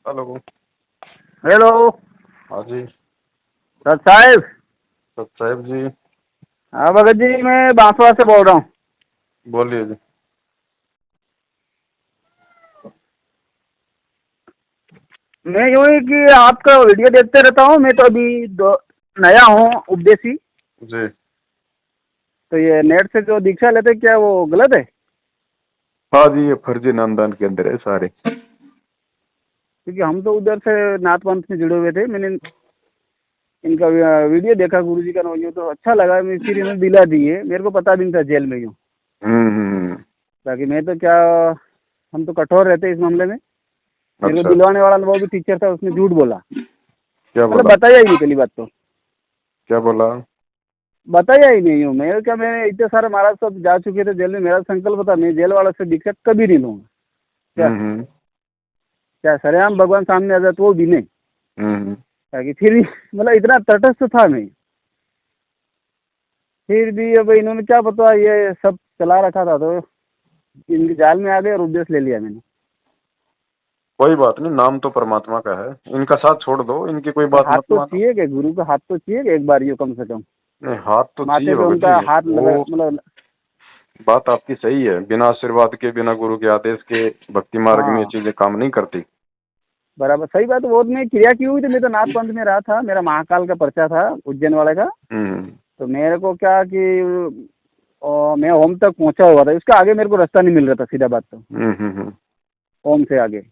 Hello. Hello. हाँ जी। Sir साहब। सत साहब जी। हाँ भगत जी, मैं बांसवाड़ा से बोल रहा हूँ। बोलिए जी। मैं यूँ ही कि आपका वीडियो देखते रहता हूँ। मैं तो अभी नया हूँ उपदेशी। जी। तो ये नेट से जो दीक्षा लेते क्या वो गलत है? हाँ जी, ये फर्जी नामदान के अंदर है सारे। क्योंकि हम तो उधर से नाथ पंथ में जुड़े हुए थे। मैंने इनका वीडियो देखा गुरु जी का, यूँ तो अच्छा लगा। मैं फिर इन्होंने दिला दिए, मेरे को पता भी नहीं था जेल में यूँ। हम्म। बाकी मैं तो क्या, हम तो कठोर रहते इस मामले में। मेरे को अच्छा। दिलवाने वाला वो भी टीचर था, उसने झूठ बोला। क्या मतलब बोला? बताया ही नहीं पहली बात तो। क्या बोला? बताया ही नहीं हूँ मैं क्या। मैं इतने सारे महाराज सब जा चुके थे जेल में। मेरा संकल्प था मैं जेल वालों से दीक्षा कभी नहीं लूंगा। क्या हम्म। क्या सरेआम भगवान सामने आ जाए तो वो भी नहीं। हम्म। ताकि फिर भी मतलब इतना तटस्थ था मैं। फिर भी अब इन्होंने क्या पता ये सब चला रखा था, तो इनके जाल में आ गए और उपदेश ले लिया मैंने। कोई बात नहीं, नाम तो परमात्मा का है। इनका साथ छोड़ दो, इनकी कोई तो बात हाथ मत तो मानो। चाहिए कि गुरु का हाथ तो चाहिए कि एक बार ये कम से कम नहीं, हाथ तो चाहिए माथे पे भगत उनका जी। हाथ वो लगा, मतलब। बात आपकी सही है। बिना आशीर्वाद के, बिना गुरु के आदेश के भक्ति मार्ग में ये हाँ चीजें काम नहीं करती। बराबर सही बात। वो मैं क्रिया की हुई थी। मैं तो नाथ पंथ में रहा था, मेरा महाकाल का पर्चा था उज्जैन वाले का। हम्म। तो मेरे को क्या कि मैं ओम तक पहुंचा हुआ था। उसके आगे मेरे को रास्ता नहीं मिल रहा था, सीधा बात तो। हम्म। ओम से आगे।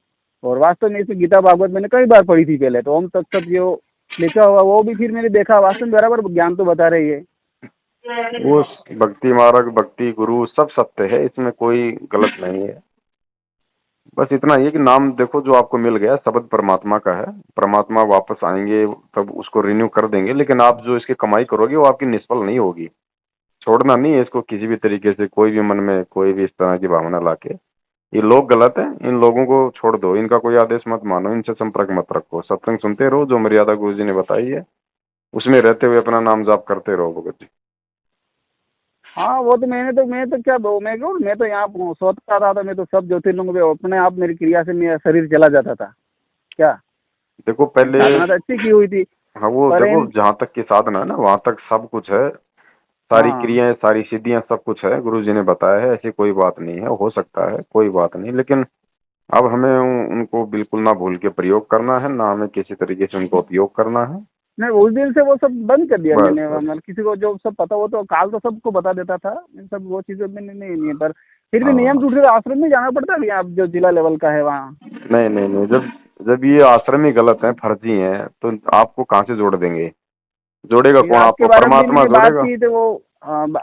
और वास्तव में इसमें गीता भागवत मैंने कई बार पढ़ी थी पहले। तो ओम तक सब जो लिखा हुआ वो भी फिर मैंने देखा, वास्तव में बराबर ज्ञान तो बता रही है। वो भक्ति मार्ग, भक्ति गुरु सब सत्य है, इसमें कोई गलत नहीं है। बस इतना ही है कि नाम देखो जो आपको मिल गया, शब्द परमात्मा का है। परमात्मा वापस आएंगे तब उसको रिन्यू कर देंगे, लेकिन आप जो इसकी कमाई करोगे वो आपकी निष्फल नहीं होगी। छोड़ना नहीं है इसको किसी भी तरीके से, कोई भी मन में कोई भी इस तरह की भावना लाके। ये लोग गलत हैं, इन लोगों को छोड़ दो, इनका कोई आदेश मत मानो, इनसे संपर्क मत रखो। सत्संग सुनते रहो, जो मर्यादा गुरु जी ने बताई है उसमें रहते हुए अपना नाम जाप करते रहो भगत जी। हाँ वो तो मैं तो क्या मैं क्यों, मैं तो यहाँ सोचता रहा था। मैं तो सब ज्योतिर्लिंग पे अपने आप मेरी क्रिया से मेरा शरीर चला जाता था। क्या देखो मेरी पहले। साधना तो अच्छी की हुई थी। हाँ, वो पर देखो इन जहाँ तक की साधना है ना वहां तक सब कुछ है। सारी हाँ क्रियाएं, सारी सिद्धियां, सब कुछ है, गुरु जी ने बताया है। ऐसी कोई बात नहीं है, हो सकता है, कोई बात नहीं। लेकिन अब हमें उनको बिल्कुल ना भूल के प्रयोग करना है, ना हमें किसी तरीके से उनको उपयोग करना है। नहीं, उस दिन से वो सब बंद कर दिया बस मैंने। बस। मतलब किसी को जो सब पता, वो तो काल तो सबको बता देता था। इन सब वो चीजें मैंने नहीं है। पर फिर भी नियम हाँ। टूट गया। आश्रम में जाना पड़ता है अभी, आप जो जिला लेवल का है वहाँ। नहीं नहीं नहीं, जब जब ये आश्रम ही गलत है, फर्जी है, तो आपको कहाँ से जोड़ देंगे? जोड़ेगा फिर कौन आपके आपको? बारे में भी परमात्मा मैंने बात जोड़ेगा। की तो वो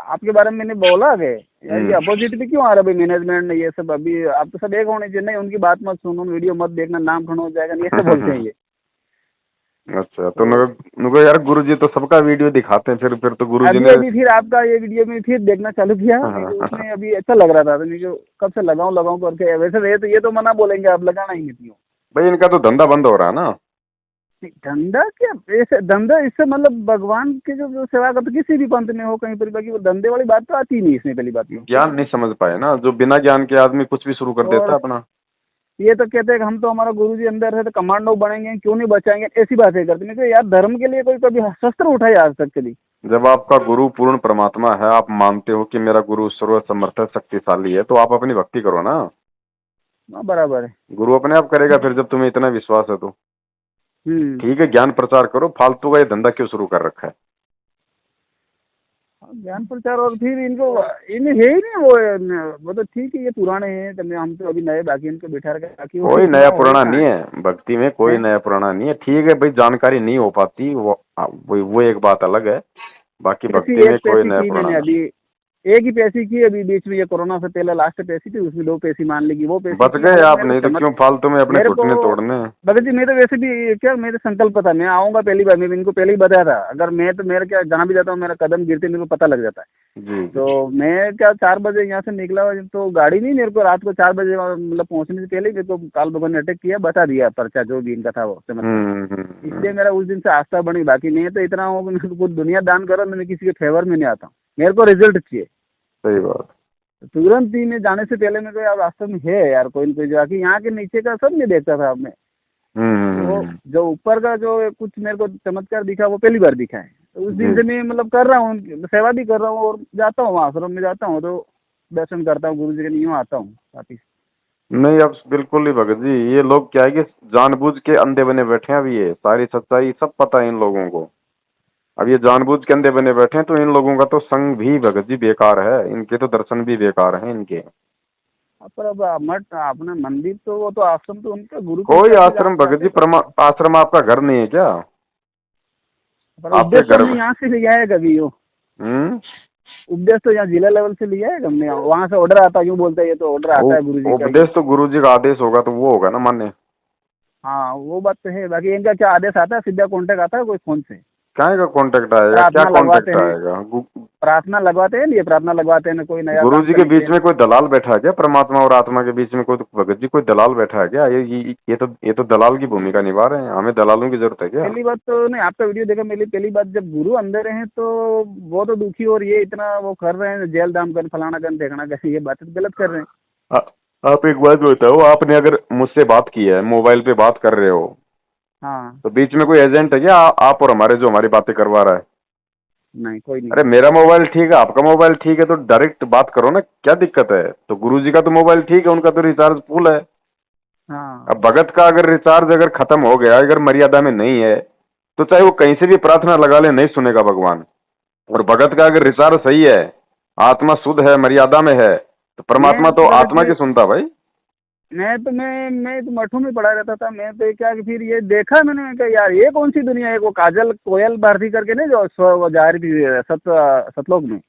आपके बारे में मैंने बोला कि यार ये हम्म। अपोजिट भी क्यों आ रहा है भाई, मैनेजमेंट ये सब। अभी आप तो सब एक होने चाहिए। नहीं, उनकी बात मत सुनो, वीडियो मत देखना, नाम खंड हो जाएगा, ये सब बोलते हैं ये। अच्छा, तो तो मेरे यार गुरु जी तो सबका वीडियो दिखाते हैं, फिर तो गुरु जी अभी ने। अभी फिर आपका ये वीडियो में फिर देखना चालू किया। मेरे को उसमें अभी अच्छा लग रहा था। तो मेरे को कब से लगाऊं लगाऊं करके। वैसे ये तो मना बोलेंगे, आप लगाना ही नहीं हो। भाई इनका तो धंधा बंद हो रहा है ना। धंधा क्या, ऐसे धंधा इससे मतलब भगवान की जो सेवा करते किसी भी पंथ में हो कहीं पर, बाकी वो धंधे वाली बात तो आती ही नहीं इसमें पहली बात तो। ज्ञान नहीं समझ पाए ना, जो बिना ज्ञान के आदमी कुछ भी शुरू कर देता और है अपना। ये तो कहते हैं कि हम तो हमारा गुरु जी अंदर है तो कमांडो बनेंगे, क्यों नहीं बचाएंगे, ऐसी बातें करते हैं। यार धर्म के लिए कोई कभी शस्त्र उठाए आज तक कभी? जब आपका गुरु पूर्ण परमात्मा है, आप मानते हो कि मेरा गुरु सर्व समर्थ है, शक्तिशाली है, तो आप अपनी भक्ति करो ना। हाँ बराबर है। गुरु अपने आप करेगा फिर, जब तुम्हें इतना विश्वास है तो। हम्म। ठीक है, ज्ञान प्रचार करो, फालतू का ये धंधा क्यों शुरू कर रखा है? ज्ञान प्रचार। और फिर इनको इन्हें है ही नहीं वो तो ठीक है, ये पुराने हैं तो हम तो अभी नए, बाकी इनको बैठा रखा बाकी वो कोई इतना नया है पुराना कहाँ नहीं है भक्ति में, कोई है। नया पुराना नहीं है। ठीक है भाई, जानकारी नहीं हो पाती वो एक बात अलग है। बाकी पैसी भक्ति एक में कोई पैसी नया की मैंने पुराना अभी, एक ही पैसी की अभी बीच में, ये कोरोना से पहले लास्ट पैसी थी, उसमें 2 पैसी मान लेगी, वो नहीं। पैसी बच की। गए और आप, मेरे नहीं तो को क्यों फालतू में अपने मेरे को घुटने तोड़ने। भगत जी, मैं तो वैसे भी क्या, मेरे संकल्प था मैं आऊंगा पहली बार। मैं इनको पहले ही बताया था, अगर मैं तो मेरा क्या, जहाँ भी जाता हूँ मेरा कदम गिरते मेरे को पता लग जाता है। जी जी। तो मैं क्या 4 बजे यहाँ से निकला, तो गाड़ी नहीं, मेरे को रात को 4 बजे मतलब पहुंचने से पहले ही मेरे को काल भगवान ने अटैक किया, बता दिया पर्चा जो भी इनका था वो चमत्कार। इसलिए मेरा उस दिन से आस्था बनी। बाकी नहीं तो इतना हो कि मेरे को कुछ दुनिया दान करो, मैं किसी के फेवर में नहीं आता हूँ। मेरे को रिजल्ट चाहिए। सही बात। तो तुरंत ही मैं जाने से पहले मेरे को यार वास्तव में है यार कोई न कोई, जाके यहाँ के नीचे का सब नहीं देखता था मैं। वो जो ऊपर का जो कुछ मेरे को चमत्कार दिखा वो पहली बार दिखा है। तो उस दिन से मैं मतलब कर रहा हूँ, सेवा भी कर रहा हूँ और जाता हूँ, आश्रम में जाता हूँ तो दर्शन करता हूँ, गुरु जी के नियम आता हूँ वापिस। नहीं, अब बिल्कुल नहीं भगत जी, ये लोग क्या है कि जानबूझ के अंधे बने बैठे हैं। अभी ये सारी सच्चाई सब पता है इन लोगों को। अब ये जानबूझ के अंधे बने बैठे हैं, तो इन लोगों का तो संग भी भगत जी बेकार है, इनके तो दर्शन भी बेकार हैं इनके। पर अब मठ अपना मंदिर तो वो तो आश्रम तो उनका गुरु के कोई हिसाब से आश्रम भगत जाते जी, तो। आश्रम आपका घर नहीं है क्या? पर आपके उपदेश तो घर हमने यहाँ से लिया है कभी वो, हम्म उपदेश तो यहाँ जिला लेवल से लिया है हमने, वहाँ से ऑर्डर आता है, यूँ बोलते हैं ये तो ऑर्डर आता है गुरु जी का यूँ। उपदेश तो गुरु जी का आदेश होगा तो वो होगा ना मान्य। हाँ वो बात तो है, बाकी इनका क्या आदेश आता है, सीधा कॉन्टेक्ट आता है कोई फोन से, क्या का कांटेक्ट आएगा, क्या प्रार्थना लगवाते कांटेक्ट हैं, आएगा? प्रार्थना लगवाते हैं, ये प्रार्थना लगवाते हैं, कोई नया गुरु काम जी के करने के बीच लिए। में कोई दलाल बैठा है क्या? परमात्मा और आत्मा के बीच में कोई भगत जी कोई दलाल बैठा है क्या? ये तो दलाल की भूमिका निभा रहे हैं, हमें दलालों की जरूरत है क्या? पहली बात तो नहीं, आपका वीडियो देखा मेरी, पहली बात जब गुरु अंदर हैं तो वो तो दुखी, और ये इतना वो कर रहे हैं जेल दाम कर फलाना कर देखना कर, ये बात गलत कर रहे हैं। आप एक बात बताओ, आपने अगर मुझसे बात की है, मोबाइल पे बात कर रहे हो, हाँ। तो बीच में कोई एजेंट है क्या आप और हमारे, जो हमारी बातें करवा रहा है? नहीं कोई नहीं अरे है। मेरा मोबाइल ठीक है, आपका मोबाइल ठीक है, तो डायरेक्ट बात करो ना, क्या दिक्कत है? तो गुरु जी का तो मोबाइल ठीक है, उनका तो रिचार्ज फुल है। हाँ अब भगत का अगर रिचार्ज अगर खत्म हो गया, अगर मर्यादा में नहीं है, तो चाहे वो कहीं से भी प्रार्थना लगा ले, नहीं सुनेगा भगवान। और भगत का अगर रिचार्ज सही है, आत्मा शुद्ध है, मर्यादा में है, तो परमात्मा मैं तो भगत आत्मा जी, की सुनता भाई। मैं तो मठों में पढ़ा रहता था, मैं तो क्या कि फिर ये देखा मैंने कहा यार ये कौन सी दुनिया है, वो काजल कोयल भारती करके नहीं जो वो जा रही थी सतलोक में,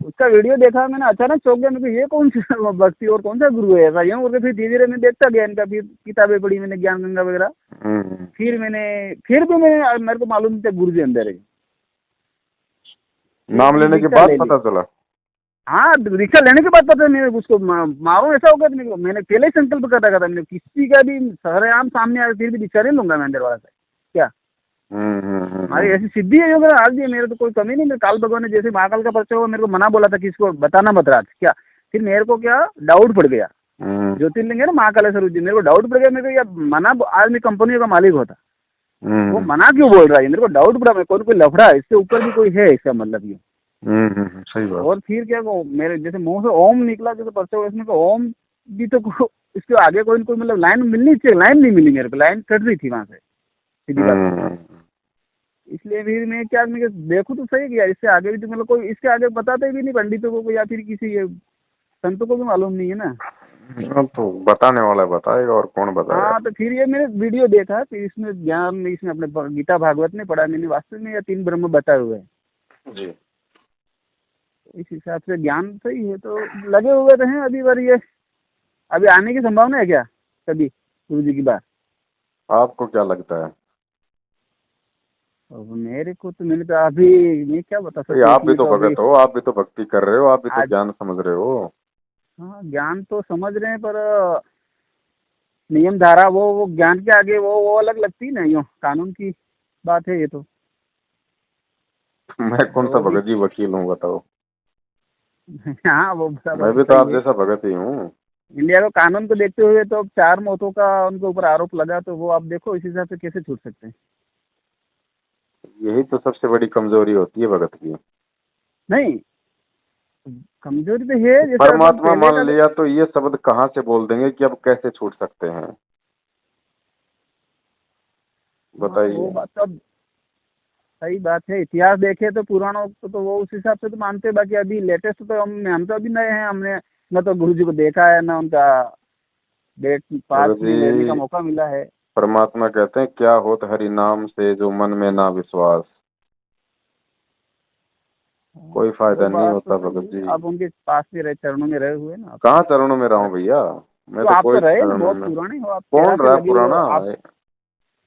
उसका वीडियो देखा मैंने, अचानक चौंक गया, मेरे को ये कौन सी भक्ति और कौन सा गुरु है ऐसा, यूँ करके फिर धीरे धीरे मैं देखता गया इनका, फिर किताबें पढ़ी मैंने ज्ञान गंगा वगैरह, फिर भी मेरे को मालूम नहीं था गुरु जी अंदर है। फिर नाम मैंने लेने के दीक्षा बाद ले ली। पता चला। हाँ दीक्षा लेने के बाद पता है, मैं उसको मारूं ऐसा होगा तो मैंने पहले ही संकल्प कर रखा था, मैंने किसी का भी सरेआम सामने आया फिर भी दीक्षा नहीं लूंगा मैं अंदर वाला से। क्या हमारी ऐसी सिद्धि है, अगर आज भी मेरे तो कोई कमी नहीं, मेरे काल भगवान ने जैसे महाकाल का परिचय हुआ मेरे को मना बोला था कि इसको बताना मत रात क्या, फिर मेरे को क्या डाउट पड़ गया, ज्योतिर्लिंग है ना महाकालेश्वर जी, मेरे को डाउट पड़ गया, मेरे को या मना, आज मैं कंपनियों का मालिक होता, वो मना क्यों बोल रहा है, मेरे को डाउट पड़ा, मैं कोई लफड़ा है इससे ऊपर भी कोई है, इसका मतलब ये। सही बात। और फिर क्या वो मेरे जैसे मुंह से ओम निकला, जैसे परचे हुए इसमें ओम भी तो इसके आगे कोई कोई मतलब लाइन मिलनी चाहिए, लाइन नहीं मिली मेरे को, लाइन कट रही थी वहां से सीधी बात। इसलिए फिर मैं क्या, मैं देखूँ तो सही किया, इससे आगे भी तो मतलब कोई इसके आगे बताते भी नहीं पंडितों को या फिर किसी संतों को भी मालूम नहीं है ना। तो बताने वाला बताएगा, और कौन बताएगा? हाँ तो फिर ये मैंने वीडियो देखा, फिर इसमें ज्ञान, इसमें अपने गीता भागवत में पढ़ा मैंने, वास्तव में ये 3 ब्रह्म बताए हुए हैं जी। इस हिसाब से ज्ञान सही है, तो लगे हुए तो हैं अभी, बार ये अभी आने की संभावना है क्या कभी गुरु जी की बात? आपको क्या लगता है? अब मेरे को तो, मैंने तो अभी मैं क्या बता सकता हूँ आप भी इसमें, तो तो अभी भगत हो, आप भी तो भक्ति कर रहे हो, आप भी तो आज, ज्ञान समझ रहे हो। हाँ ज्ञान तो समझ रहे हैं, पर नियम धारा वो ज्ञान के आगे वो अलग लगती है ना, यूँ कानून की बात है ये तो। मैं कौन सा तो भगत जी वकील हूँ बताओ? हाँ वो मैं बराबर भी तो आप सही है। जैसा भगत ही हूँ। इंडिया को कानून को देखते हुए तो अब 4 मौतों का उनके ऊपर आरोप लगा, तो वो आप देखो इस हिसाब से कैसे छूट सकते हैं। यही तो सबसे बड़ी कमजोरी होती है भगत की। नहीं कमजोरी तो है, जैसे अपन परमात्मा पहले मान का लिया तो ये शब्द कहाँ से बोल देंगे कि अब कैसे छूट सकते हैं? हाँ वो बताइए। बात तो अब सही बात है, इतिहास देखे तो पुराणों तो वो उस हिसाब से तो मानते हैं, बाकी अभी लेटेस्ट तो हम तो अभी नए हैं, हमने न तो गुरु जी को देखा है, न उनका डेट पास भगत में रहने का जी, मौका मिला है। परमात्मा कहते हैं, क्या होत हरि नाम से जो मन में ना विश्वास। कोई फायदा वो नहीं बात तो होता सही भगत है, जी। आप उनके पास में रहे, चरणों में रहे हुए ना आप। कहाँ चरणों में रहा हूँ भैया? मैं तो तो आप तो कोई रहे ना, चरणों बहुत में। पुराने हो आप, कौन तेरा से रहा लगे हुए पुराना? हो आप।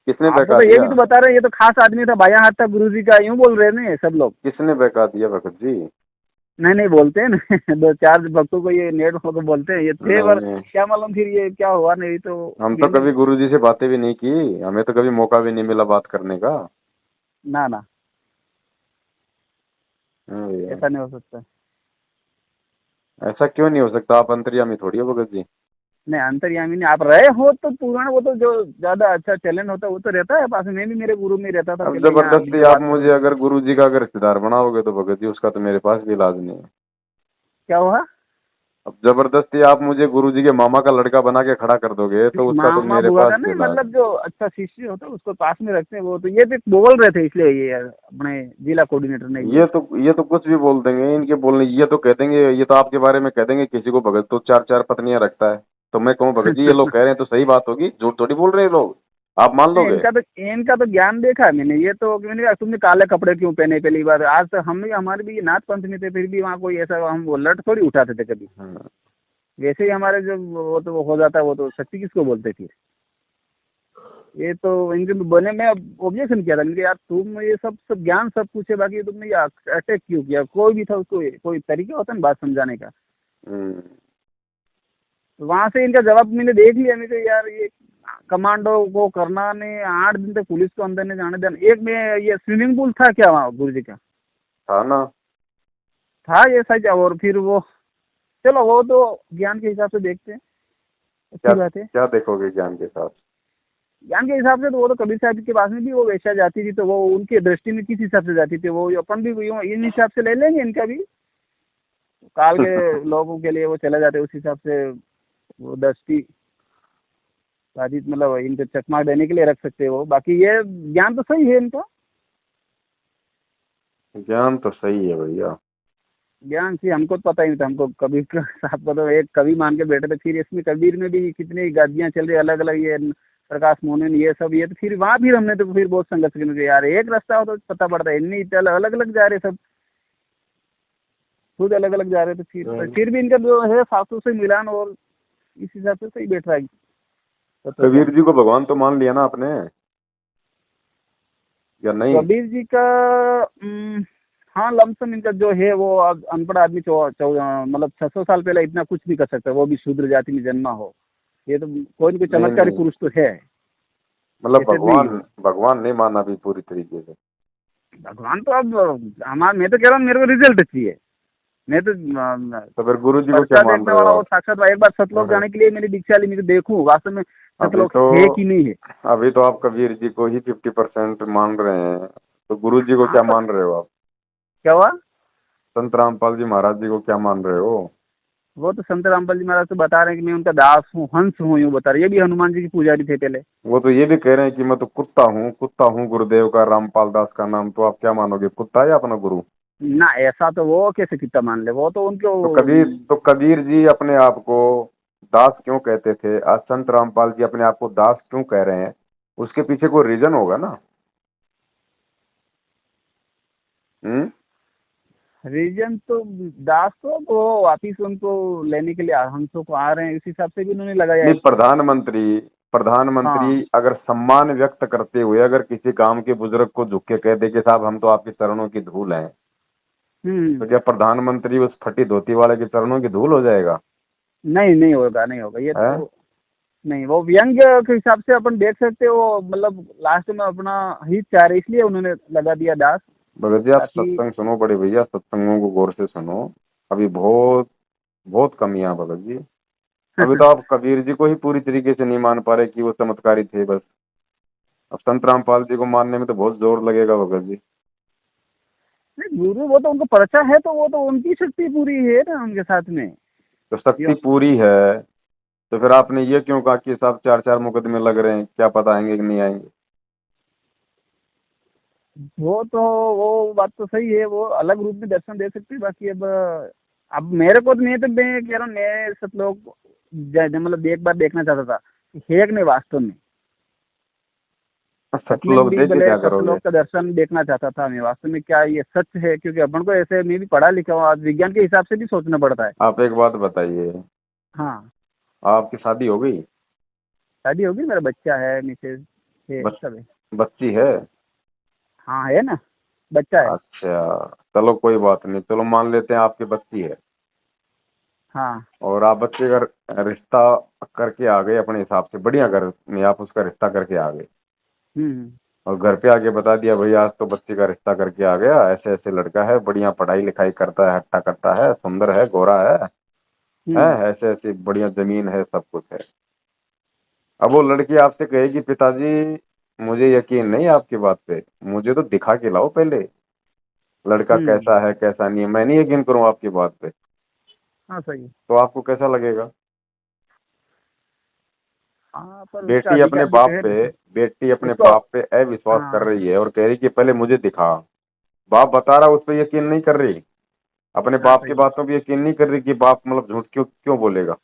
किसने आपको बहका तो ये भी दिया? तो बता रहे हैं, ये तो खास आदमी था, बायां हाथ था गुरु जी का, यूं बोल रहे हैं ना सब लोग। किसने बहका दिया भगत जी? नहीं नहीं बोलते हैं ना 2-4 भक्तों को ये नेट को बोलते हैं ये थे, पर नहीं, क्या मालूम फिर ये क्या हुआ, नहीं तो हम तो फिर भी कभी गुरु जी से बातें भी नहीं की, हमें तो कभी मौका भी नहीं मिला बात करने का। ना ना हाँ भैया। ऐसा नहीं हो सकता। ऐसा क्यों नहीं हो सकता? आप अंतर्यामी थोड़ी हो भगत जी। नहीं अंतर्यामी नहीं, आप रहे हो तो पूर्ण, वो तो जो ज्यादा अच्छा टैलेंट होता है वो तो रहता है पास में। मैं भी मेरे गुरु में रहता था अब पहले यहाँ, अभी जबरदस्ती जो आप बात मुझे अगर गुरु जी का अगर रिश्तेदार बनाओगे तो भगत जी उसका तो मेरे पास भी इलाज नहीं है। क्या हुआ? अब जबरदस्ती आप मुझे गुरु जी के मामा का लड़का बना के खड़ा कर दोगे तो नहीं, उसका तो मामा मेरे बुआ पास का भी नहीं, इलाज मतलब जो अच्छा शिष्य होता है उसको पास में रखते हैं। वो तो ये तो बोल रहे थे, इसलिए ये अपने जिला कोऑर्डिनेटर ने नहीं। ये। ये तो कुछ भी बोल देंगे, इनके बोलने ये तो कह देंगे, ये तो आपके बारे में कह देंगे किसी को भगत तो चार चार पत्नियां रखता है। तो मैं कहूँ भगत जी ये लोग कह रहे हैं तो सही बात होगी, झूठ थोड़ी बोल रहे हैं लोग, आप मान नहीं, लोगे? इनका तो ज्ञान देखा है मैंने। ये तो मैंने कहा तुमने काले कपड़े क्यों पहने पहली बार? आज तक हम भी, हमारे भी नाथ पंथ में थे, फिर भी वहाँ कोई ऐसा हम वो लट थोड़ी उठाते थे कभी। हाँ। वैसे ही हमारे जो वो तो वो हो जाता है, वो तो शक्ति किसको बोलते फिर? ये तो इनके बने, मैं ऑब्जेक्शन किया था, मैंने कहा यार तुम ये सब ज्ञान सब कुछ है, बाकी तुमने ये अटैक क्यों किया? कोई भी था उसको कोई तरीका होता है ना बात समझाने का। हम्म। तो वहां से इनका जवाब मैंने देख लिया। मैंने कहा यार ये कमांडो को करना नहीं, 8 दिन तक पुलिस को अंदर नहीं जाने देना। एक में ये स्विमिंग पूल था क्या वहाँ गुरु जी का? था ना। था ये सच। और फिर वो, चलो वो तो ज्ञान के हिसाब से देखते हैं, क्या अच्छी बात है। क्या देखोगे ज्ञान के साथ? ज्ञान के हिसाब से तो वो तो कबीर साहब के पास में भी वो वैसा जाती थी, तो वो उनकी दृष्टि में किस हिसाब से जाती थी, वो अपन भी यूं इन हिसाब से ले लेंगे इनका भी। काल के लोगों के लिए वो चले जाते उस हिसाब से, वो दृष्टि बाधित मतलब इनको चकमा देने के लिए रख सकते हैं वो। बाकी ये ज्ञान तो सही है इनका। ज्ञान तो सही है भैया। ज्ञान से हमको तो पता ही नहीं था। हमको कबीर का साहब को तो एक कवि मान के बैठे थे। फिर इसमें कबीर में भी कितनी गादियां चल रही अलग अलग, ये प्रकाश मोहन ये सब, ये तो फिर वहाँ भी हमने तो फिर बहुत संघर्ष किया यार, एक रास्ता हो तो पता पड़ता है, इतनी अलग अलग जा रहे सब, खुद अलग अलग जा रहे थे। फिर भी इनका जो है शास्त्रों से मिलान और इस हिसाब से सही बैठ रहा है। तो कबीर जी को भगवान तो मान लिया ना आपने या नहीं? कबीर जी का हाँ लमसम इनका जो है वो अनपढ़ आदमी मतलब 600 साल पहले इतना कुछ भी कर सकता है, वो भी शूद्र जाति में जन्मा हो। ये तो कोई न कोई नहीं चमत्कारी नहीं, पुरुष तो है। मतलब ऐसे नहीं, भगवान नहीं माना अभी पूरी तरीके से। भगवान तो अब हमारा, मैं तो कह रहा हूँ मेरे को रिजल्ट चाहिए। मैं तो तो फिर गुरु जी को क्या पर्चा मान देखने रहे हो वाला वो आप? साक्षात एक बार सतलोक जाने के लिए मेरी दीक्षा ली, मुझे देखूं वास्तव में अभी सतलोक तो है कि नहीं है। अभी तो आप कबीर जी को ही 50% मान रहे हैं, तो गुरु जी को हाँ क्या तो मान रहे हो आप? क्या हुआ? संत रामपाल जी महाराज जी को क्या मान रहे हो? वो तो संत रामपाल जी महाराज तो बता रहे हैं कि मैं उनका दास हूँ, हंस हूँ, यूँ बता रहे। ये भी हनुमान जी की पुजारी थे पहले। वो तो ये भी कह रहे हैं कि मैं तो कुत्ता हूँ गुरुदेव का, रामपाल दास का नाम। तो आप क्या मानोगे, कुत्ता या अपना गुरु? ना ऐसा तो वो कैसे कितना मान ले, वो तो उनको तो कबीर जी अपने आप को दास क्यों कहते थे, आज संत रामपाल जी अपने आप को दास क्यों कह रहे हैं? उसके पीछे कोई रीजन होगा ना। हम्म। रीजन तो दास तो वो वापिस उनको लेने के लिए हंसों को आ रहे हैं, इस हिसाब से भी उन्होंने लगाया नहीं, है। प्रधानमंत्री हाँ। अगर सम्मान व्यक्त करते हुए अगर किसी गांव के बुजुर्ग को झुक के कह दे कि साहब हम तो आपके चरणों की धूल हैं, हम्म। तो क्या प्रधानमंत्री उस फटी धोती वाले के चरणों की धूल हो जाएगा? नहीं नहीं होगा, नहीं होगा ये है? तो। नहीं, वो व्यंग के हिसाब से अपन देख सकते हो, वो मतलब लास्ट में अपना हित चाह रहे इसलिए उन्होंने लगा दिया दास। भगत जी आप ताकि सत्संग सुनो बड़े भैया, सत्संगों को गौर से सुनो। अभी बहुत बहुत कमियां हैं भगत जी। अभी तो आप कबीर जी को ही पूरी तरीके से नहीं मान पा रहे कि वो चमत्कारी थे बस। अब संत रामपाल जी को मानने में तो बहुत जोर लगेगा भगत जी। नहीं, गुरु वो तो उनको पर्चा है, तो वो तो उनकी शक्ति पूरी है ना उनके साथ में। तो शक्ति यो, पूरी है तो फिर आपने ये क्यों कहा कि साहब चार चार मुकदमे लग रहे हैं, क्या पता आएंगे कि नहीं आएंगे? वो तो वो बात तो सही है, वो अलग रूप में दर्शन दे सकते हैं। बाकी अब मेरे को तो नहीं, तो मैं कह रहा हूँ मैं सब लोग मतलब एक बार देखना चाहता था कि है कि नहीं वास्तव में। सत सपने में लोग भी देख के भले क्या करोगे? सतलोक का दर्शन देखना चाहता था मैं, वास्तव में क्या ये सच है? क्योंकि अपन को ऐसे मैं भी पढ़ा लिखा हूँ, आज विज्ञान के हिसाब से भी सोचना पड़ता है। आप एक बात बताइए, हाँ। आपकी शादी हो गई? शादी होगी, मेरा बच्चा है, मिसेज है, बच, सब है। बच्ची है? हाँ है ना, बच्चा है। अच्छा, चलो कोई बात नहीं, चलो मान लेते हैं आपकी बच्ची है हाँ। और आप बच्चे का रिश्ता करके आ गए अपने हिसाब से, बढ़िया घर में आप उसका रिश्ता करके आ गए हम्म। और घर पे आके बता दिया भैया आज तो बच्चे का रिश्ता करके आ गया, ऐसे ऐसे लड़का है, बढ़िया पढ़ाई लिखाई करता है, हट्टा कट्टा है, सुंदर है, गोरा है, है, ऐसे ऐसे बढ़िया जमीन है, सब कुछ है। अब वो लड़की आपसे कहेगी पिताजी मुझे यकीन नहीं आपकी बात पे, मुझे तो दिखा के लाओ पहले लड़का हम्म। कैसा है कैसा नहीं है, मैं नहीं यकीन करूँ आपकी बात पे, हाँ सही है। तो आपको कैसा लगेगा? हाँ पर उसका बेटी अपने अधिकार भी तो बाप है पे, बेटी अपने उसको। बाप पे अविश्वास कर हाँ रही है और कह रही कि पहले मुझे दिखा। बाप बता रहा उस पर यकीन नहीं कर रही, अपने हाँ बाप की सही है। बातों पे यकीन नहीं कर रही कि बाप मतलब झूठ क्यों क्यों बोलेगा।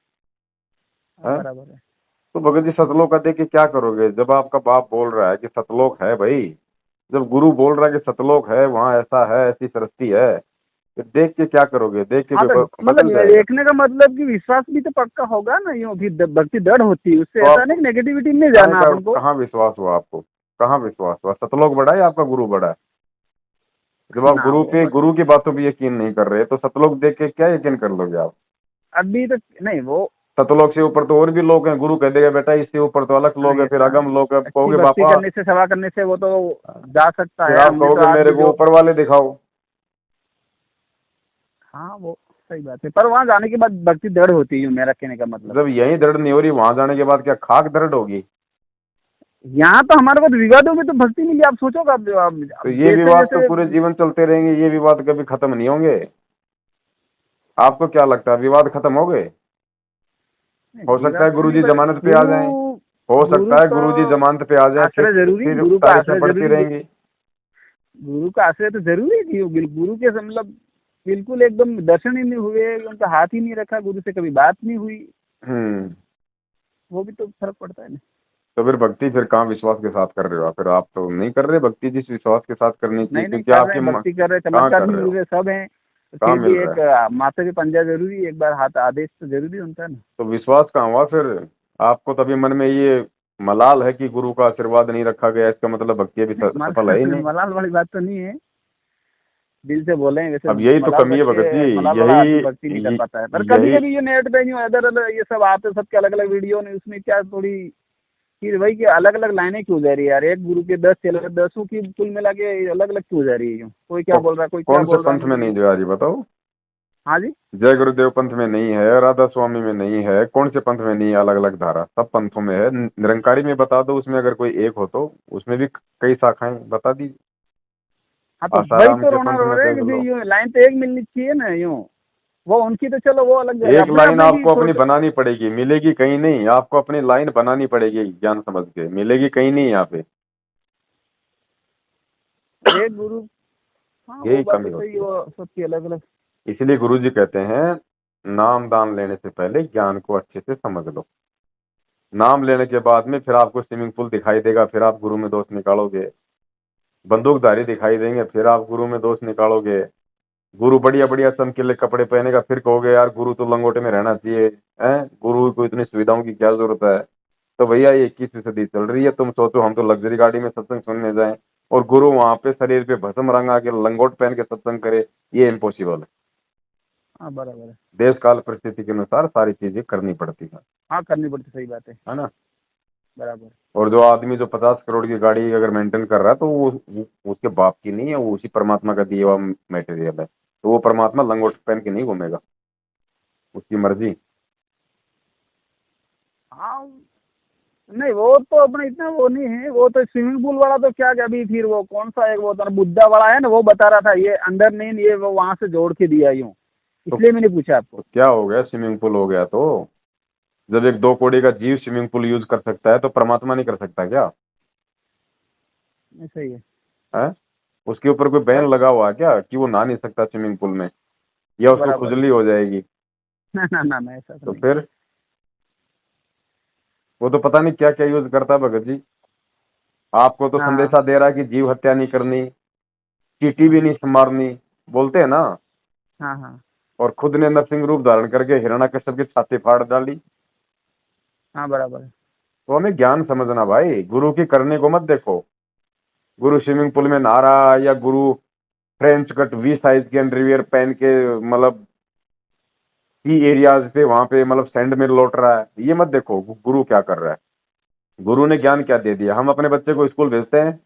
हाँ है, बराबर है। तो भगत जी सतलोक का देख के क्या करोगे? जब आपका बाप बोल रहा है कि सतलोक है भाई, जब गुरु बोल रहा है कि सतलोक है, वहाँ ऐसा है, ऐसी सृष्टि है, तो देख के क्या करोगे? देख के हाँ तो बदल मतलब जाएगा। देखने का मतलब कि विश्वास भी तो पक्का होगा ना, यूं भी भक्ति दृढ़ होती है उससे, तो ऐसा आपको नहीं नेगेटिविटी में नहीं काहे जाना का अपन को। कहाँ विश्वास हुआ आपको? कहाँ विश्वास हुआ? सतलोक बड़ा है या आपका गुरु बड़ा है? जब आप ना वो बस गुरु की बातों पे यकीन नहीं कर रहे तो सतलोक देख के क्या यकीन कर लोगे आप? अभी तो नहीं वो। सतलोक से ऊपर तो और भी लोग हैं, गुरु कह देगा बेटा इससे ऊपर तो अलग लोग नहीं हैं, फिर ऐसा अगम लोग हैं, अच्छी कहोगे भक्ति बापा, करने से, सेवा करने से वो तो जा सकता फिर है। आप हमने तो कहोगे आज मेरे भी को जो। ऊपर वाले दिखाओ। हाँ वो सही बात है, पर वहाँ जाने के बाद भक्ति दृढ़ होती है, यूं मेरा कहने का मतलब। जब यही दृढ़ नहीं हो रही, वहां जाने के बाद क्या खाक दृढ़ होगी? यहाँ तो हमारे को विवादों में तो भक्ति मिली, आप सोचोगे तो अब ये जैसे विवाद तो जैसे। पूरे जीवन चलते रहेंगे, ये विवाद कभी खत्म नहीं होंगे। आपको क्या लगता है विवाद खत्म हो गए? हो सकता विवाद है तो नहीं, गुरुजी पर जमानत पे आ गुरु। जाएं, हो गुरु सकता है तो गुरुजी जमानत पे आ जाएं, आश्रय जरूरी, फिर गुरु का तारीखें आश्रय बढ़ती जरूरी। रहेंगी। गुरु का आश्रय तो जरूरी है कि गुरु के मतलब बिल्कुल एकदम दर्शन ही नहीं हुए, उनका हाथ ही नहीं रखा, गुरु से कभी बात नहीं हुई, हम्म। वो भी तो फर्क पड़ता है ना। तो फिर भक्ति फिर कहाँ विश्वास के साथ कर रहे हो आप? फिर आप तो नहीं कर रहे भक्ति जिस विश्वास के साथ करनी चाहिए, नहीं नहीं, क्योंकि कर रहे आपकी हैं, भक्ति कर रहे हैं, कहाँ चमत्कार कर भी रहे मिल हो? रहे, सब हैं। तो कहाँ फिर मिल भी रहा एक है? माता भी पंजा जरूरी है, एक बार हाथ आदेश तो जरूरी होता है ना। तो विश्वास कहाँ हुआ फिर? आपको तभी मन में ये मलाल है कि गुरु का आशीर्वाद नहीं रखा गया, इसका मतलब भक्ति अभी नहीं सफल है ही नहीं। मलाल वाली बात तो नहीं है, दिल से बोले हैं वैसे। अब यही तो मलाल कमी रख है के भगत जी, मलाल वाला यही आदमी भक्ति नहीं कर पाता है, पर कभी यही कभी ये नेट पे न्यू अदर अलग ये सब आते, सबके अलग अलग वीडियो ने, उसमें क्या थोड़ी फिर वही कि अलग अलग लाइनें क्यों जा रही है यार, एक गुरु के 10 चले, 10 की कुल मिला के अलग अलग क्यों जा रही है यूं, कोई क्या को, बोल रहा है, कोई क्या कौन से बोल रहा है, पंथ में मुझे नहीं नहीं। जो आज बताओ? हाँ जी। जय गुरुदेव पंथ में नहीं है, राधा स्वामी में नहीं है, कौन से पंथ में नहीं है? अलग अलग धारा सब पंथों में है। निरंकारी में बता दो, उसमें अगर कोई एक हो तो उसमें भी कई शाखाएं बता दीजिए। हाँ तो वही आसाराम तो के रोना पंथ रो में रहे हैं देख कि लो। भाई यूं लाइन तो एक मिलनी चाहिए ना यूं। वो उनकी तो चलो वो अलग जाएगा, एक अपने लाइन अपने की आपको अपनी सोच। बनानी पड़ेगी, मिलेगी कहीं नहीं, आपको अपनी लाइन बनानी पड़ेगी ज्ञान समझ के, मिलेगी कहीं नहीं यहाँ पे। एक गुरु। हाँ वो यही बात कमी तो सही होती है, है। वो सबकी अलग अलग। इसलिए गुरुजी कहते हैं नाम दान लेने से पहले ज्ञान को अच्छे से समझ लो। नाम लेने के बाद में फिर आपको स्विमिंग पूल दिखाई देगा, फिर आप गुरु में दोष निकालोगे। बंदूकधारी दिखाई देंगे, फिर आप गुरु में दोष निकालोगे। गुरु बढ़िया बढ़िया चमकीले कपड़े पहनेगा, फिर कहोगे यार गुरु तो लंगोटे में रहना चाहिए। हैं, गुरु को इतनी सुविधाओं की क्या जरूरत है? तो भैया ये 21वीं सदी चल रही है, तुम सोचो हम तो लग्जरी गाड़ी में सत्संग सुनने जाएं और गुरु वहां पे शरीर पे भस्म रंगा के लंगोट पहन के सत्संग करे, ये इम्पॉसिबल है। हाँ बराबर है। देश काल परिस्थिति के अनुसार सारी चीजें करनी पड़ती हाँ करनी पड़ती, सही बात है। है ना? बराबर। और जो आदमी जो 50 करोड़ की गाड़ी अगर मेंटेन कर रहा है तो वो उसके बाप की नहीं है, वो उसी परमात्मा का दिया हुआ मटेरियल है, तो वो परमात्मा लंगोट पहन के नहीं घूमेगा, उसकी मर्जी। हाँ नहीं वो तो अपने इतना वो नहीं है, वो तो स्विमिंग पूल वाला तो क्या, अभी फिर वो कौन सा एक वो था ना, बुद्धा वाला है ना, वो बता रहा था ये अंदर नहीं, ये वो वहां से जोड़ के दिया यूं, तो, इसलिए मैंने पूछा तो आपको। क्या हो गया? स्विमिंग पूल हो गया तो जब एक 2 कौड़ी का जीव स्विमिंग पूल यूज कर सकता है तो परमात्मा नहीं कर सकता क्या? नहीं सही है। है, उसके ऊपर कोई बैन सब लगा हुआ है क्या कि वो नहा नहीं सकता स्विमिंग पूल में, या उसको बराबर है। खुजली हो जाएगी? ना ना ना ना, ऐसा तो तो नहीं। फिर वो तो पता नहीं क्या क्या यूज करता है भगत जी। आपको तो हाँ संदेशा दे रहा है कि जीव हत्या नहीं करनी, चींटी भी नहीं मारनी, बोलते हैं ना, हाँ हाँ और खुद ने नरसिंह रूप धारण करके हिरण्यकश्यप की छाती फाड़ डाली। हाँ बराबर है। तो हमें ज्ञान समझना भाई, गुरु की करने को मत देखो। गुरु स्विमिंग पूल में नहा रहा है या गुरु फ्रेंच कट वी साइज के अंडरवियर पहन के मतलब सी एरियाज पे वहां पे मतलब सैंड में लौट रहा है, ये मत देखो गुरु क्या कर रहा है। गुरु ने ज्ञान क्या दे दिया? हम अपने बच्चे को स्कूल भेजते हैं,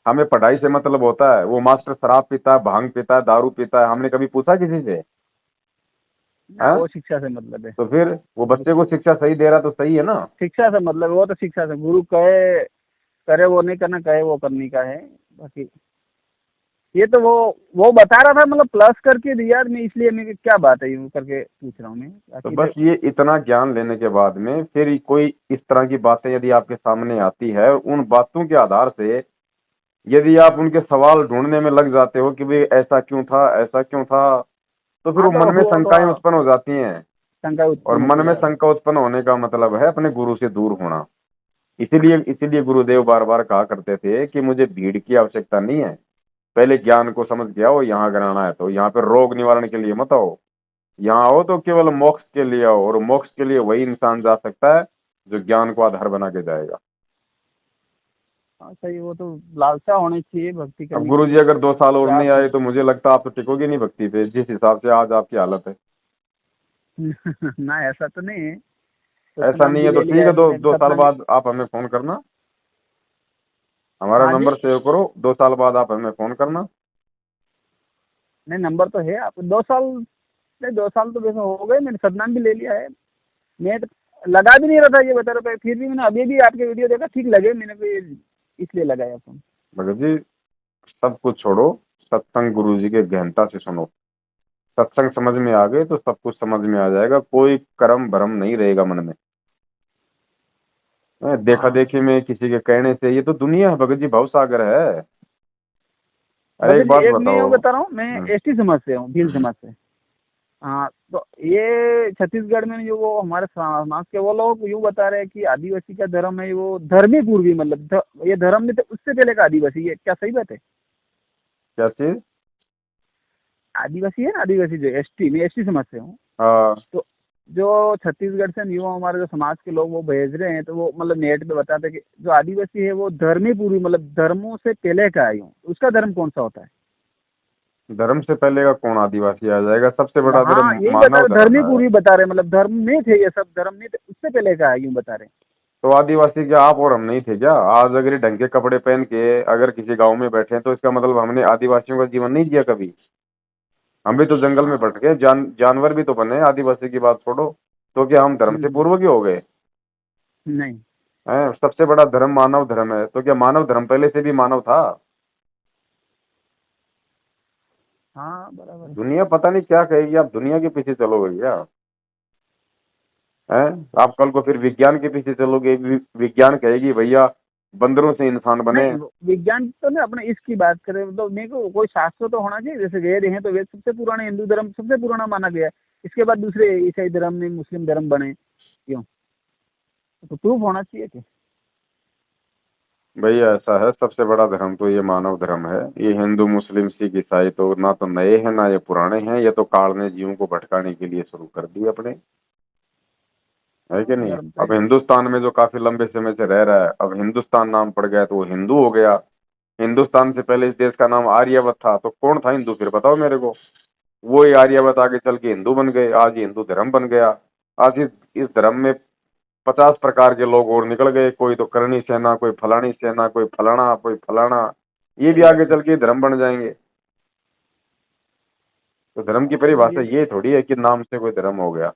हमें पढ़ाई से मतलब होता है, वो मास्टर शराब पीता है, भांग पीता है, दारू पीता है, हमने कभी पूछा किसी से? हाँ? वो शिक्षा से मतलब है। तो फिर वो बच्चे को शिक्षा सही दे रहा तो सही है ना। शिक्षा से मतलब है, वो तो शिक्षा से गुरु कहे करे वो नहीं करना, कहे वो करने का है। बाकी ये तो वो बता रहा था, मतलब प्लस करके दिया मैं, इसलिए मैं क्या बात है यूँ करके पूछ रहा हूँ मैं। तो बाकी बस ये इतना ज्ञान लेने के बाद में फिर कोई इस तरह की बातें यदि आपके सामने आती है, उन बातों के आधार से यदि आप उनके सवाल ढूंढने में लग जाते हो कि भाई ऐसा क्यों था, ऐसा क्यों था, तो फिर हाँ, वो तो मन में वो तो शंकाएं उत्पन्न हो जाती हैं। शंका और उत्पन्न होती मन में है। शंका उत्पन्न होने का मतलब है अपने गुरु से दूर होना। इसीलिए इसीलिए गुरुदेव बार बार कहा करते थे कि मुझे भीड़ की आवश्यकता नहीं है, पहले ज्ञान को समझ के आओ। यहाँ अगर आना है तो यहाँ पे रोग निवारण के लिए मत आओ, यहाँ आओ तो केवल मोक्ष के लिए आओ, और मोक्ष के लिए वही इंसान जा सकता है जो ज्ञान को आधार बना के जाएगा। हाँ सही, वो तो लालसा होनी चाहिए भक्ति अब करने गुरु की। जी अगर 2 साल और क्या नहीं आए तो मुझे लगता है आप तो टिकोगे नहीं भक्ति पे, जिस हिसाब से आज आपकी हालत है। ना ऐसा तो नहीं है, तो ऐसा स्नान नहीं भी है तो ले ठीक लिया है, है दो मैंने, दो साल सतना भी। बाद आप हमें फोन करना, हमारा हाँ जी। नंबर सेव करो, 2 साल बाद आप हमें फोन करना। नहीं, नंबर तो है आप 2 साल, नहीं 2 साल तो वैसे हो गए, मैंने सदनाम भी ले लिया है। नेट लगा भी नहीं रहा था, ये बता रहा था, फिर भी मैंने अभी भी आपके वीडियो देखा, ठीक लगे मैंने, फिर इसलिए लगाया फोन। भगत जी सब कुछ छोड़ो, सत्संग गुरु जी के गहनता से सुनो। सत्संग समझ में आ गए तो सब कुछ समझ में आ जाएगा, कोई कर्म भरम नहीं रहेगा मन में। देखा हाँ देखी में किसी के कहने से, ये तो दुनिया है भगत जी, भव सागर है। अरे भगत एक जी, बात एक मैं बताओ। यूँ बता रहा हूँ, मैं हम्म, एसटी समाज से हूँ, भील समाज से। हाँ, तो ये छत्तीसगढ़ में जो वो हमारे समाज के वो लोग यूँ बता रहे हैं कि आदिवासी का धर्म है वो धर्मी पूर्वी, मतलब ये धर्म में तो उससे पहले का आदिवासी, ये क्या सही बात है? क्या चीज? आदिवासी है ना, आदिवासी जो एसटी, मैं एसटी समाज से हूँ। हाँ। तो जो छत्तीसगढ़ से युवा हमारे जो समाज के लोग वो भेज रहे हैं, तो वो मतलब नेट पे बताते हैं कि जो आदिवासी है वो धर्मी पूर्वी, मतलब धर्मों से पहले का है। यूँ उसका धर्म कौन सा होता है? धर्म से पहले का कौन आदिवासी आ जाएगा? सबसे बड़ा हाँ, धर्म यही बता मानव रहे, धर्म धर्मी है। पूर्वी बता रहे, मतलब धर्म नहीं थे ये सब, धर्म नहीं थे, उससे पहले का है यूँ बता रहे। तो आदिवासी क्या आप और हम नहीं थे क्या? आज अगर ये ढंग के कपड़े पहन के अगर किसी गांव में बैठे हैं तो इसका मतलब हमने आदिवासियों का जीवन नहीं जिया कभी? हम भी तो जंगल में हाँ। भटके, जानवर भी तो बने, आदिवासी की बात छोड़ो। तो क्या हम धर्म से हम्म, पूर्व के हो गए नहीं। हैं? सबसे बड़ा धर्म मानव धर्म है, तो क्या मानव धर्म पहले से भी मानव था? हाँ बराबर है। दुनिया पता नहीं क्या कहेगी, आप दुनिया के पीछे चलोगे क्या? हैं? आप कल को फिर विज्ञान के पीछे चलोगे, विज्ञान कहेगी भैया बंदरों से इंसान बने। नहीं, विज्ञान तो नहीं, अपने इसकी बात करें तो मेरे को कोई शास्त्र तो होना चाहिए, जैसे वेद हैं तो वेद सबसे पुराने, हिंदू धर्म सबसे पुराना माना गया है। इसके बाद दूसरे ईसाई धर्म में मुस्लिम धर्म बने, क्यों? तो प्रूफ होना चाहिए कि। भैया ऐसा है, सबसे बड़ा धर्म तो ये मानव धर्म है। ये हिंदू मुस्लिम सिख ईसाई तो ना तो नए हैं ना ये पुराने हैं, ये तो काल ने जीवों को भटकाने के लिए शुरू कर दिए अपने, है कि हाँ, नहीं? धर्म तो अब है। हिंदुस्तान में जो काफी लंबे समय से रह रहा है, अब हिंदुस्तान नाम पड़ गया तो वो हिंदू हो गया। हिंदुस्तान से पहले इस देश का नाम आर्यवत था, तो कौन था हिंदू फिर बताओ मेरे को? वो ही आर्यवत आगे चल के हिंदू बन गए, आज ये हिंदू धर्म बन गया। आज इस धर्म में 50 प्रकार के लोग और निकल गए, कोई तो करनी सेना, कोई फलानी सेना, कोई फलाना, कोई फलाना। ये भी सही आगे बात है। चल के धर्म बन जाएंगे। तो धर्म की हाँ तो परिभाषा ये ये थोड़ी है कि नाम से कोई धर्म हो गया।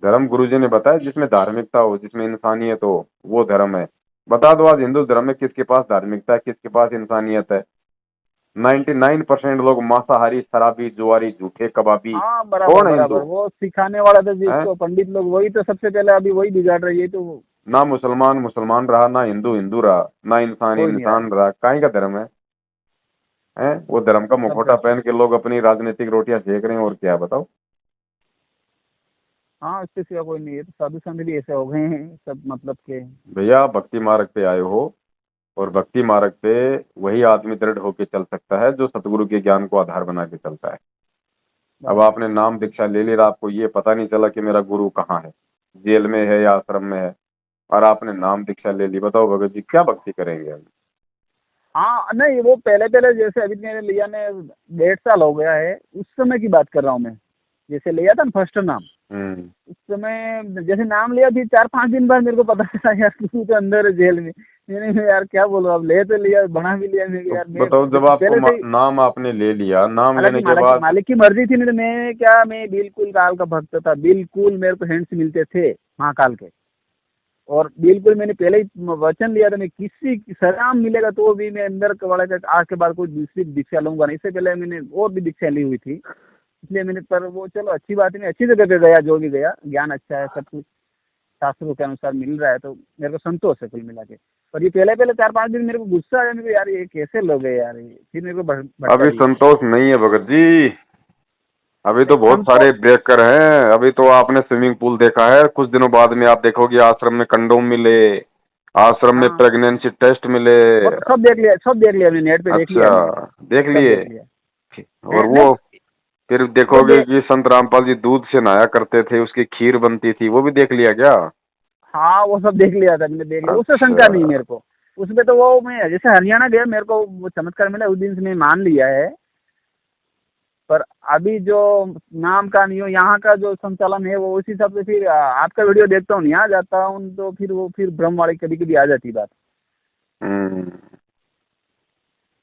धर्म गुरुजी ने बताया जिसमें धार्मिकता हो, जिसमें इंसानियत हो, वो धर्म है। बता दो आज हिंदू धर्म में किसके पास धार्मिकता है, किसके पास इंसानियत है? 99% लोग मांसाहारी, शराबी, जुआरी, झूठे, कबाबी। हाँ बराबर कौन है बराबर, हिंदू? वो सिखाने वाला तो है जिसको पंडित लोग, वही तो सबसे पहले अभी वही बिगाड़ रही है, तो ना मुसलमान मुसलमान रहा, ना हिंदू हिंदू रहा, ना इंसान हो ही नहीं रहा। इंसान रहा, काहे का धर्म है? हैं? वो धर्म का मुखौटा सबका। पहन के लोग अपनी राजनीतिक रोटियां सेक रहे हैं, और क्या बताओ। हाँ, इसके सिवा कोई नहीं है, तो साधु संत भी ऐसे हो गए हैं सब, मतलब के। भैया भक्ति मार्ग पे आए हो, और भक्ति मार्ग पे वही आदमी दृढ़ होके चल सकता है जो सतगुरु के ज्ञान को आधार बना के चलता है। अब बराबर। आपने नाम दीक्षा ले ली, आपको ये पता नहीं चला कि मेरा गुरु कहाँ है, जेल में है या आश्रम में है, और आपने नाम दीक्षा ले ली। बताओ भगत जी क्या भक्ति करेंगे हम? हाँ नहीं, वो पहले पहले जैसे अभी मेरे लिया ने 1.5 साल हो गया है, उस समय की बात कर रहा हूँ मैं। जैसे लिया था ना फर्स्ट नाम, हम्म। उस समय जैसे नाम लिया, फिर 4-5 दिन बाद मेरे को पता चला यार तू तो अंदर है जेल में। मैंने यार क्या बोलूं, अब ले तो लिया, बना भी लिया मैं यार। मैं बताओ, जब पहले से ही, आपको नाम आपने ले लिया, नाम लेने हालांकि के बाद मालिक की मर्जी थी, नहीं तो मैं क्या, मैं बिल्कुल काल का भक्त था, बिल्कुल मेरे को हैंड्स मिलते थे महाकाल के। और बिल्कुल मैंने पहले ही वचन लिया था, मैं किसी सलाम मिलेगा तो भी मैं अंदर वाले का आज के बाद कोई दूसरी दीक्षा लूंगा नहीं। इससे पहले मैंने और भी दीक्षा ली हुई थी, इसलिए मैंने, पर वो चलो अच्छी बात है, मैं अच्छी जगह पे गया, जो भी गया ज्ञान अच्छा है, सब कुछ शास्त्रों के अनुसार मिल रहा है, तो मेरे को संतोष है कुल मिला के। पर ये पहले पहले 4-5 दिन मेरे को गुस्सा आया, मेरे को यार ये कैसे लोग हैं यार, ये फिर मेरे को भटका अभी दिया। संतोष नहीं है भगत जी, अभी तो बहुत संतोष, सारे ब्रेकर हैं। अभी तो आपने स्विमिंग पूल देखा है, कुछ दिनों बाद में आप देखोगे आश्रम में कंडोम मिले, आश्रम में हाँ प्रेगनेंसी टेस्ट मिले। वो तो सब देख लिया, सब देख लिया मैंने, नेट पे देख लिया मैंने, अच्छा, देख सब लिए। देख लिया। और नहीं, वो फिर वो देखोगे कि संत रामपाल जी दूध से नहाया करते थे, उसकी खीर बनती थी, वो भी देख लिया क्या? हाँ वो सब देख लिया था मैंने, देख लिया, उससे शंका अच्छा। नहीं मेरे को। उसमें तो वो मैं जैसे हरियाणा गया, मेरे को वो चमत्कार मिला, उस दिन से मैं मान लिया है। पर अभी जो नाम का नहीं हो, यहाँ का जो संचालन है वो उसी हिसाब से, फिर आपका वीडियो देखता हूँ, यहाँ जाता हूँ तो फिर वो फिर भ्रम वाली कभी कभी आ जाती बात। हम्म।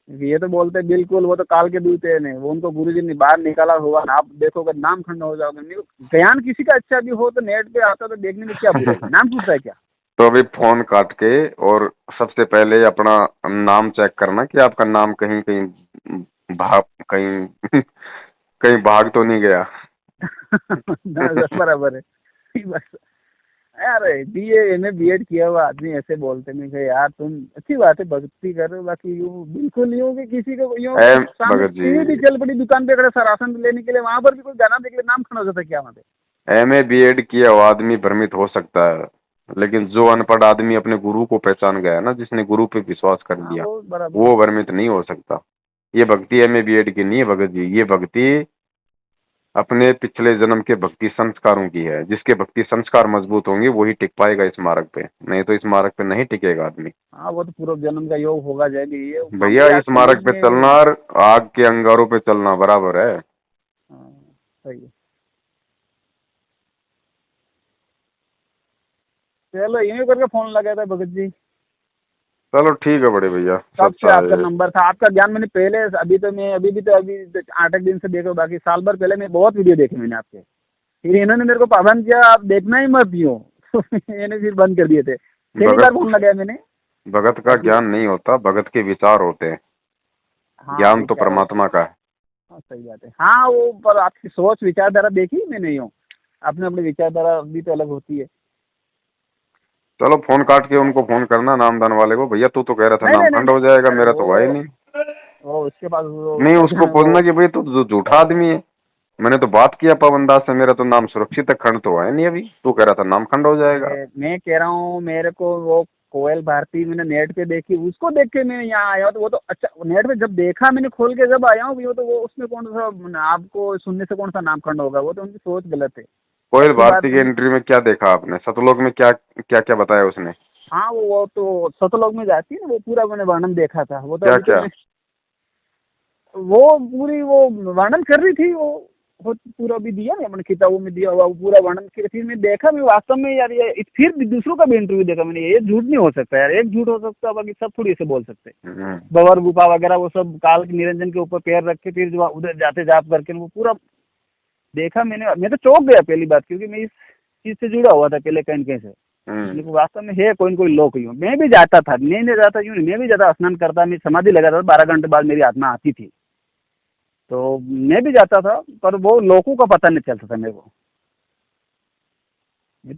ये तो बोलते हैं बिल्कुल वो तो काल के दूत है, नहीं वो उनको गुरुजी ने बाहर निकाला हुआ ना, आप देखोगे नाम खंड हो जाओगे। नहीं, ज्ञान किसी का अच्छा भी हो तो नेट पे आता तो देखने में क्या बुराई है, नाम पूछता है क्या। तो अभी फोन काट के और सबसे पहले अपना नाम चेक करना कि आपका नाम कहीं कहीं भाग कहीं कहीं भाग तो नहीं गया। बराबर है बस। अरे बीए एमए बीएड किया हुआ आदमी ऐसे बोलते नहीं कि यार तुम अच्छी बात है भक्ति कर रहे हो, बाकी यूं बिल्कुल यूं कि किसी को यूं सामने भगत टीवी भी जी, चल पड़ी दुकान पे खड़े सरासन लेने के लिए, वहां पर भी कोई गाना देख ले, नाम खड़ा हो जाता है क्या वहाँ पे। एमए बीएड किया हुआ आदमी भ्रमित हो सकता है, लेकिन जो अनपढ़ आदमी अपने गुरु को पहचान गया ना, जिसने गुरु पे विश्वास कर हाँ लिया, वो बराबर वो है। भ्रमित नहीं हो सकता। ये भक्ति एमए बीएड की नहीं है भगत जी, ये भक्ति अपने पिछले जन्म के भक्ति संस्कारों की है। जिसके भक्ति संस्कार मजबूत होंगे वही टिक पाएगा इस मार्ग पे, नहीं तो इस मार्ग पे नहीं टिकेगा आदमी। हाँ वो तो पूर्व जन्म का योग होगा जाएगी ये, हम भैया भी आज इस मार्ग कलयुग पे में। चलना और आग के अंगारों पे चलना बराबर है। हाँ, सही है। चलो यूं ही करके फोन लगाया था भगत जी, चलो ठीक है बड़े भैया, कब से सच्चा आपका है। नंबर था, आपका ज्ञान मैंने पहले, अभी तो मैं अभी भी तो अभी 8 दिन से देखो, बाकी साल भर पहले मैं बहुत वीडियो देखे मैंने आपके, फिर इन्होंने मेरे को पाबंद किया आप देखना ही मत यूं तो मैंने फिर बंद कर दिए थे, पहली बार भगत फोन लगाया मैंने। भगत का ज्ञान नहीं होता, भगत के विचार होते हैं। हाँ ज्ञान तो विचार होते परमात्मा का है। हाँ, सही बात है। हाँ वो पर आपकी सोच विचारधारा देखी मैंने, यूं अपने अपनी विचारधारा भी तो अलग होती है। चलो फोन काट के उनको फोन करना नामदान वाले को, भैया तू तो कह रहा था नहीं नाम नहीं नहीं खंड हो नहीं, जाएगा, अरे मेरा तो हुआ ही नहीं। वो उसके पास नहीं, वो उसको बोलना कि भाई तू झूठा आदमी है, मैंने तो बात किया पवनदास से, मेरा तो नाम सुरक्षित है, खंड तो है नहीं, अभी तू कह रहा था नाम खंड हो जाएगा। मैं कह रहा हूँ, मेरे को वो कोयल भारती मैंने नेट पे देखी, उसको देख के मैं यहाँ आया हूँ, तो वो तो अच्छा नेट पे जब देखा मैंने खोल के जब आया हूँ, वो तो वो उसमें कौन सा आपको सुनने से कौन सा नाम खंड होगा, वो तो उनकी सोच गलत है। कोयल अच्छी बात भारती के इंटरव्यू में क्या देखा आपने, सतलोक में क्या क्या क्या बताया उसने? हाँ वो तो सतलोक में जाती है ना, वो पूरा मैंने वर्णन देखा था, वो तो क्या अभी तो क्या? वो पूरी वो वर्णन कर रही थी, वो पूरा भी दिया ना मैंने किताबों में दिया हुआ, वो पूरा वर्णन किया, फिर मैं देखा, मैं वास्तव में यार ये फिर भी दूसरों का भी इंटरव्यू देखा मैंने, ये झूठ नहीं हो सकता यार, एक झूठ हो सकता है बाकी सब थोड़ी ऐसे बोल सकते। बवर गुफा वगैरह वो सब काल के निरंजन के ऊपर पैर रख के फिर जो उधर जाते जाप करके वो पूरा देखा मैंने, मैं तो चौंक गया पहली बात, क्योंकि मैं इस चीज से जुड़ा हुआ था पहले कहीं कहीं से। लेकिन वास्तव में है कोई न कोई लोक यूं, मैं भी जाता था, नहीं जाता यूं, मैं भी जाता, स्नान करता, मैं समाधि लगाता था, 12 घंटे बाद मेरी आत्मा आती थी, तो मैं भी जाता था, पर वो लोगों का पता नहीं चलता था मेरे को।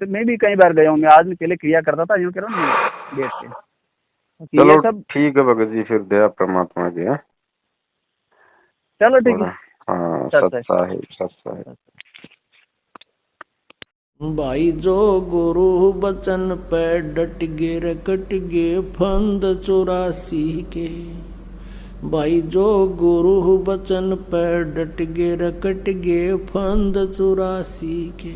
मैं भी कई बार गया हूँ, मैं आज में पहले क्रिया करता था, यूँ कह रहा हूँ बैठ के, तो चलो ये सब। ठीक है भगत जी, फिर दया परमात्मा की है। चलो ठीक है। हाँ, सच है। सच्चा है, सच्चा है। भाई जो गुरु बचन पे डट गे रकट गे फंद 84 के, भाई जो गुरु बचन पे डट गे रकट गे फंद 84 के।